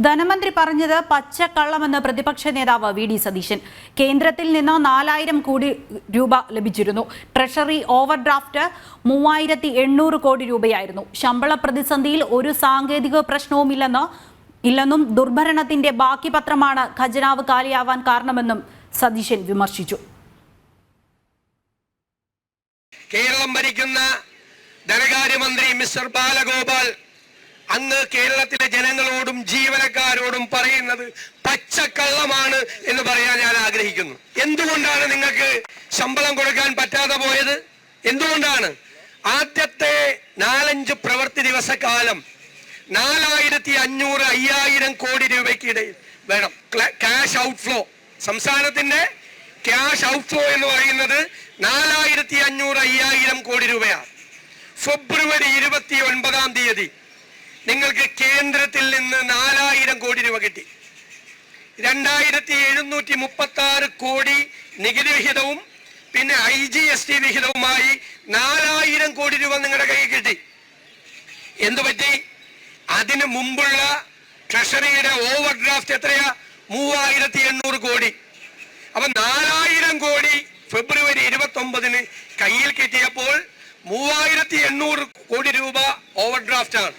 ധനമന്ത്രി പറഞ്ഞത് പച്ചക്കള്ളമെന്ന് പ്രതിപക്ഷ നേതാവ് വി ഡി സതീശൻ. കേന്ദ്രത്തിൽ നിന്ന് 4000 കോടി രൂപ ലഭിച്ചിരുന്നു. ട്രഷറി ഓവർ ഡ്രാഫ്റ്റ് 3800 കോടി രൂപയായിരുന്നു. ശമ്പള പ്രതിസന്ധിയിൽ ഒരു സാങ്കേതിക പ്രശ്നവുമില്ലെന്നും ദുർഭരണത്തിന്റെ ബാക്കി പത്രമാണ് ഖജനാവ് കാലിയാവാൻ കാരണമെന്നും സതീശൻ വിമർശിച്ചു. കേരളം ഭരിക്കുന്ന ധനകാര്യമന്ത്രി മിസ്റ്റർ ബാലഗോപാൽ അങ്ങ് കേരളത്തിലെ ജനങ്ങളോടും ജീവനക്കാരോടും പറയുന്നത് പച്ചക്കള്ളമാണ് എന്ന് പറയാൻ ഞാൻ ആഗ്രഹിക്കുന്നു. എന്തുകൊണ്ടാണ് നിങ്ങൾക്ക് ശമ്പളം കൊടുക്കാൻ പറ്റാതെ പോയത്? എന്തുകൊണ്ടാണ്? ആദ്യത്തെ 4-5 പ്രവൃത്തി ദിവസക്കാലം 4500-5000 കോടി രൂപയ്ക്കിടയിൽ വേണം ക്യാഷ് ഔട്ട്ഫ്ലോ. സംസ്ഥാനത്തിന്റെ ക്യാഷ് ഔട്ട്ഫ്ലോ എന്ന് പറയുന്നത് 4500-5000 കോടി രൂപയാണ്. ഫെബ്രുവരി 29-ാം തീയതി നിങ്ങൾക്ക് കേന്ദ്രത്തിൽ നിന്ന് 4000 കോടി രൂപ കിട്ടി. 2736 കോടി നികുതി വിഹിതവും പിന്നെ IGST വിഹിതവുമായി 4000 കോടി രൂപ നിങ്ങളുടെ കയ്യിൽ കിട്ടി. എന്തുപറ്റി? അതിനു മുമ്പുള്ള ട്രഷറിയുടെ ഓവർ ഡ്രാഫ്റ്റ് എത്രയാ? 3800 കോടി. അപ്പൊ 4000 കോടി ഫെബ്രുവരി 29-ന് കയ്യിൽ കിട്ടിയപ്പോൾ 3800 കോടി രൂപ ഓവർ ഡ്രാഫ്റ്റ് ആണ്.